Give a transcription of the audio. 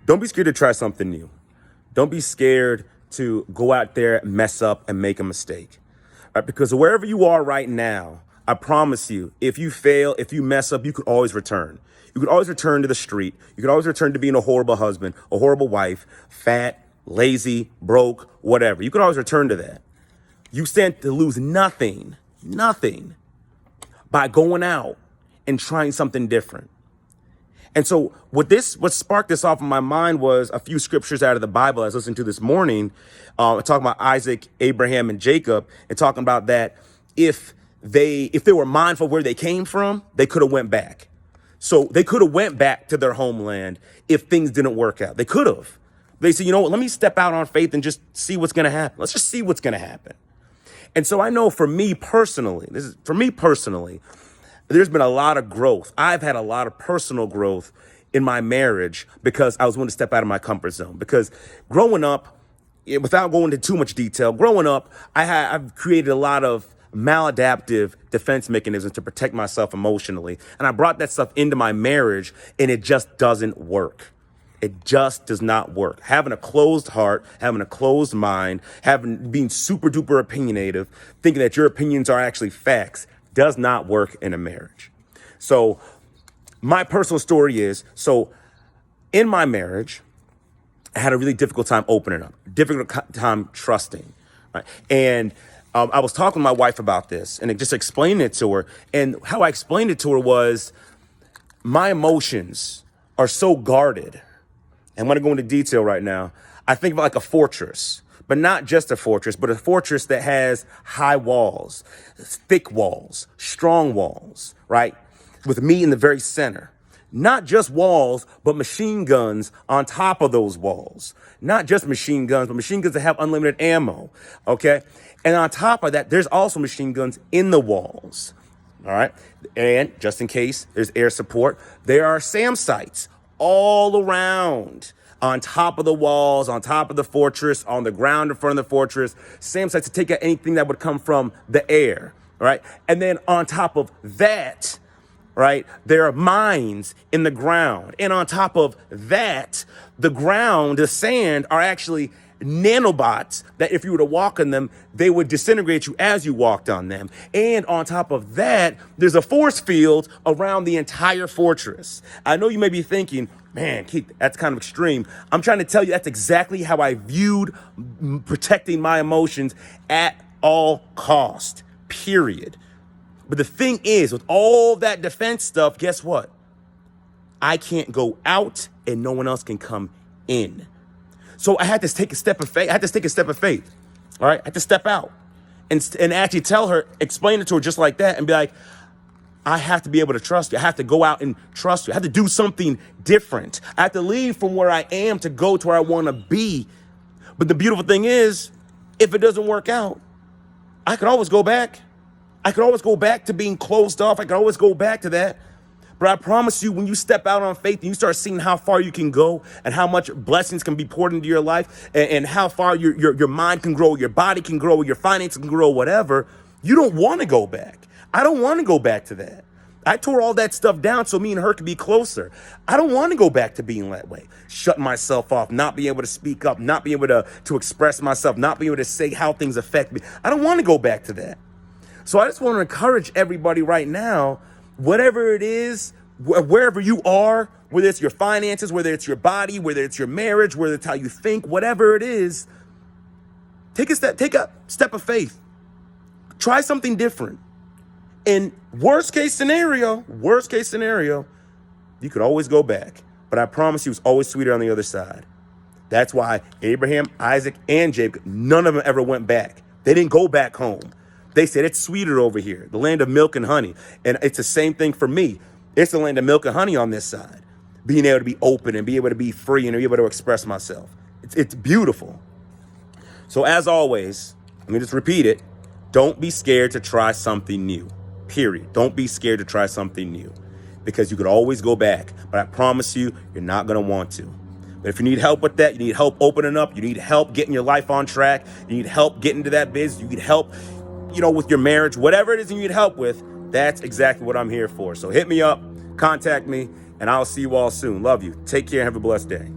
Don't be scared to try something new. Don't be scared to go out there, mess up, and make a mistake. Right? Because wherever you are right now, I promise you, if you fail, if you mess up, you could always return. You could always return to the street. You could always return to being a horrible husband, a horrible wife, fat, lazy, broke, whatever. You could always return to that. You stand to lose nothing by going out and trying something different. And so what sparked this off in my mind was a few scriptures out of the Bible I was listening to this morning, talking about Isaac, Abraham, and Jacob, and talking about that if they were mindful of where they came from, they could have went back. So they could have went back to their homeland if things didn't work out. They could have. They said, you know what, let me step out on faith and just see what's going to happen. Let's just see what's going to happen. And so I know for me personally, there's been a lot of growth. I've had a lot of personal growth in my marriage because I was willing to step out of my comfort zone. Because growing up, without going into too much detail, I've created a lot of maladaptive defense mechanisms to protect myself emotionally. And I brought that stuff into my marriage, and it just doesn't work. It just does not work. Having a closed heart, having a closed mind, being super duper opinionative, thinking that your opinions are actually facts, does not work in a marriage. So my personal story is, in my marriage, I had a really difficult time opening up, difficult time trusting. Right? And I was talking to my wife about this and just explaining it to her. And how I explained it to her was, my emotions are so guarded. I'm going to go into detail right now. I think of it like a fortress, but not just a fortress, but a fortress that has high walls, thick walls, strong walls, right? With me in the very center. Not just walls, but machine guns on top of those walls. Not just machine guns, but machine guns that have unlimited ammo, okay? And on top of that, there's also machine guns in the walls, all right? And just in case there's air support, there are SAM sites all around, on top of the walls, on top of the fortress, on the ground in front of the fortress, SAM sites to take out anything that would come from the air, right? And then on top of that, right, there are mines in the ground. And on top of that, the ground, the sand, are actually nanobots that if you were to walk on them, they would disintegrate you as you walked on them. And on top of that, there's a force field around the entire fortress. I know you may be thinking, man, Keith, that's kind of extreme. I'm trying to tell you that's exactly how I viewed protecting my emotions at all cost, period. But the thing is, with all that defense stuff, guess what? I can't go out and no one else can come in. So I had to take a step of faith. All right. I had to step out and actually tell her, explain it to her just like that and be like, I have to be able to trust you. I have to go out and trust you. I have to do something different. I have to leave from where I am to go to where I want to be. But the beautiful thing is, if it doesn't work out, I can always go back. I can always go back to being closed off. I can always go back to that. But I promise you, when you step out on faith and you start seeing how far you can go and how much blessings can be poured into your life and how far your mind can grow, your body can grow, your finances can grow, whatever, you don't want to go back. I don't want to go back to that. I tore all that stuff down so me and her could be closer. I don't want to go back to being that way. Shutting myself off, not being able to speak up, not being able to express myself, not being able to say how things affect me. I don't want to go back to that. So I just want to encourage everybody right now, whatever it is, wherever you are, whether it's your finances, whether it's your body, whether it's your marriage, whether it's how you think, whatever it is, take a step of faith. Try something different. In worst case scenario, you could always go back. But I promise you, it's always sweeter on the other side. That's why Abraham, Isaac, and Jacob, none of them ever went back. They didn't go back home. They said, it's sweeter over here, the land of milk and honey. And it's the same thing for me. It's the land of milk and honey on this side. Being able to be open and be able to be free and be able to express myself. It's beautiful. So as always, let me just repeat it. Don't be scared to try something new, period. Don't be scared to try something new because you could always go back. But I promise you, you're not going to want to. But if you need help with that, you need help opening up, you need help getting your life on track, you need help getting to that business, you need help, with your marriage, whatever it is you need help with, that's exactly what I'm here for. So hit me up, contact me, and I'll see you all soon. Love you. Take care and have a blessed day.